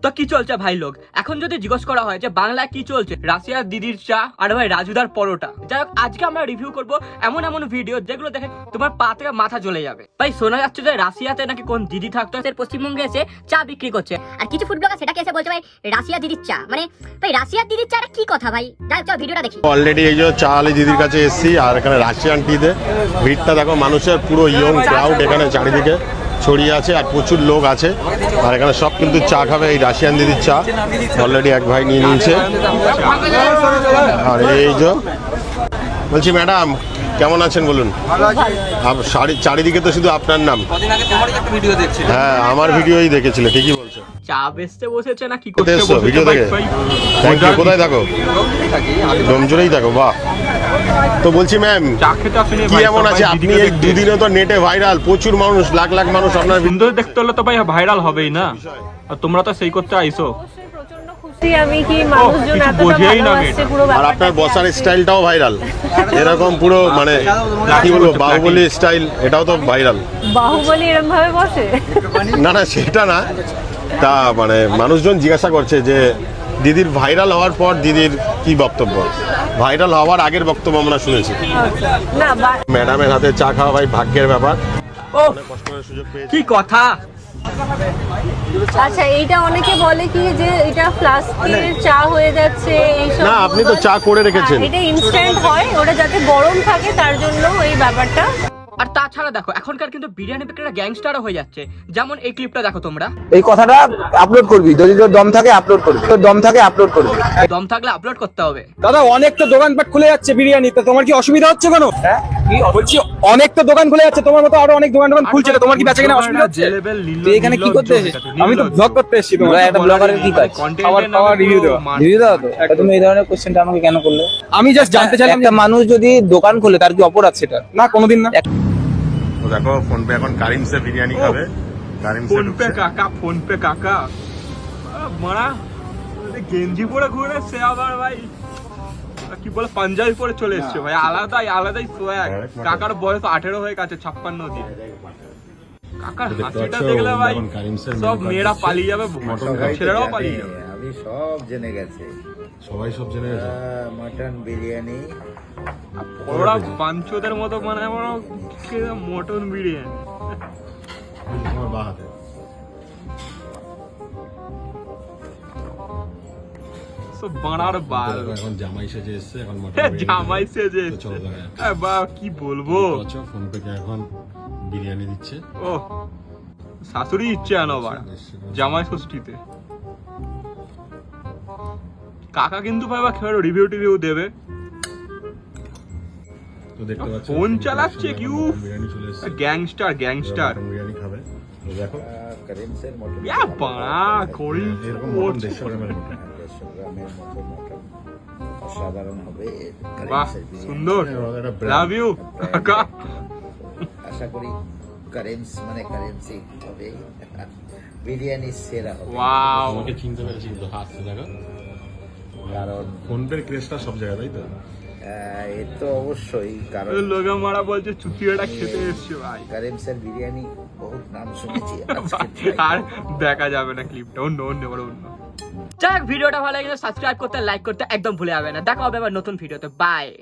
তো কি চলছে ভাই লোক, এখন যদি জিজ্ঞেস করা হয় যে বাংলায় কি চলছে, রাশিয়ার দিদির চা আর ভাই রাজুদার পরোটা। যাই হোক, আজকে আমরা রিভিউ করব এমন এমন ভিডিও যেগুলো দেখে তোমার পা থেকে মাথা জ্বলে যাবে। ভাই শোনা যাচ্ছে যে রাশিয়াতে নাকি কোন দিদি থাকতো, পশ্চিমবঙ্গে এসে চা বিক্রি করছে, আর কিছু ফুড ব্লগার সেটাকে এসে বলছে ভাই রাশিয়া দিদির চা। মানে ভাই রাশিয়ার দিদির চা কি কথা ভাই? যাই চল ভিডিওটা দেখি। অলরেডি এই যে চা আলি দিদির কাছে এসেছি, আর এখানে রাশিয়ান টিতে ভিড়টা দেখো, মানুষের পুরো ইয়ং ক্রাউড এখানে চারিদিকে ছড়িয়ে আছে আর প্রচুর লোক আছে। আর এখানে সব কিন্তু চা খাবে এই রাশিয়ান দিদির চা। অলরেডি এক ভাই নিয়ে নিয়েছে। আর এই যে বলছি, ম্যাডাম কেমন আছেন বলুন? চারিদিকে তো শুধু আপনার নাম। হ্যাঁ, আমার ভিডিওই দেখেছিলে, ঠিকই বলছো। চা বেচতে বসেছে না কি করতে এসছো ভিডিও দেখে? কোথায় থাকো? ডোমজুড়েই থাকো, বাহ। তো বলছি ম্যাম, কি এমন আছে আপনি এই দুদিনে তো নেটে ভাইরাল, প্রচুর মানুষ, লাখ লাখ মানুষ আপনার ভিডিও দেখতে হলে তো ভাই ভাইরাল হবেই না, আর তোমরা তো সেই করতে আইছো। আমি কি মানুষজন এতটা ভালোবাসছে পুরো আর আপনার বসার স্টাইলটাও ভাইরাল, এরকম পুরো মানে কি বলবো, বাহুবলী স্টাইল, এটাও তো ভাইরাল। বাহুবলী এরকম ভাবে বসে? না সেটা না, তা মানে মানুষজন জিজ্ঞাসা করছে যে দিদির ভাইরাল হওয়ার পর দিদির কি বক্তব্য। ভাইরাল হওয়ার আগের বক্তব্য আমরা শুনেছি। না ম্যাডামের হাতে চা খাওয়া ভাই ভাগ্যের ব্যাপার। ও কষ্ট করে সুযোগ পেয়েছি। কি কথা। আচ্ছা, এইটা অনেকে বলে কি যে এটা ফ্লাস্কের চা হয়ে যাচ্ছে এইসব। না, আপনি তো চা করে রেখেছেন। এটা ইনস্ট্যান্ট হয়, ওটা যাতে গরম থাকে তার জন্য এই ব্যাপারটা। আর তাছাড়া দেখো, এখনকার কিন্তু বিরিয়ানি বিক্রেতা গ্যাংস্টারও হয়ে যাচ্ছে। যেমন এই ক্লিপটা দেখো তোমরা। এই কথাটা আপলোড করবি, যদি তোর দম থাকে আপলোড করবি, তোর দম থাকে আপলোড করবি। দম থাকলে আপলোড করতে হবে। দাদা, অনেক তো দোকানপাট খুলে যাচ্ছে বিরিয়ানিতে, তোমার কি অসুবিধা হচ্ছে কোনো? বলছি অনেক তো দোকান খুলে যাচ্ছে, তোমার মতো আরো অনেক দোকান খুলছে, তোমার কি বেচা কেনা অসুবিধা হচ্ছে? তুই এখানে কি করতে এসেছিস? আমি তো ব্লগ করতে এসেছি। তোমরা একটা ব্লগারের কি কাজ? খাবার রিভিউ দেওয়া। রিভিউ দাও তো। তুমি এই ধরনের কোশ্চেনটা আমাকে কেন করলে? আমি জাস্ট জানতে চাইলাম, একটা মানুষ যদি দোকান খোলে তার কি অপরাধ সেটা? না, কোনোদিন না। দেখো ফোন পে এখন কারিম সে বিরিয়ানি খাবে। কারিম সে ফোন পে কাকা, ফোন পে কাকা মারা গেঞ্জি পরে ঘুরে সে আবার ভাই কি বলে পাঞ্জাবি পরে চলে এসছে ভাই। আলাদাই সোয়াগ। কাকার বয়স 18 হয়ে গেছে, 56 দিয়ে। কাকার হাসিটা দেখলে ভাই সব মেয়েরা পালিয়ে যাবে, ছেলেরাও পালিয়ে যাবে। আমি সব জেনে গেছে, সবাই সব জেনে গেছে। মটন বিরিয়ানি। ওরা পাঞ্চোদের মতো মানে মটন বিরিয়ানি। তোমার বাঁ হাতে সব বানার বাল। এখন জামাই সেজে এসছে, এখন জামাই সেজে বা কি বলবো। ফোন পে কে এখন বিরিয়ানি দিচ্ছে। ও শাশুড়ি ইচ্ছে আনো বাড়া জামাই ষষ্ঠীতে। কাকা কিন্তু ভাই বা খেয়ে রিভিউ দেবে। তো দেখতে পাচ্ছ ফোন চালাচ্ছে কি, বিরিয়ানি চলে এসছে। গ্যাংস্টার বিরিয়ানি খাবে। তো দেখো করিমসের মটন ইয়া বাড়া করি এরকম মটন 150 গ্রামের মটন। 150 গ্রামের মতো মটন অসাধারণ হবে। বাহ করিমসের বিরিয়ানি সুন্দর, একটা brand। লাভ ইউ কাকা। আশা করি করিমস মানে করিমসি হবে বিরিয়ানি সেরা হবে। ওয়াও, তোমাকে চিনতে পেরেছি কিন্তু হাসতে দেখো, কারণ ফোন পের ক্রেজটা সব জায়গায়, তাই তো? এ তো অবশ্যই, কারণ লোগা মারা বলছে চুতিয়াটা খেতে এসছে ভাই। করিমসের বিরিয়ানি বহুত নাম শুনেছি। আর দেখা যাবে না ক্লিপটা, অন্য যাই হোক, ভিডিওটা ভালো লাগলে সাবস্ক্রাইব করতে, লাইক করতে একদম ভুলে যাবে না। দেখা হবে আবার নতুন ভিডিওতে। বাই।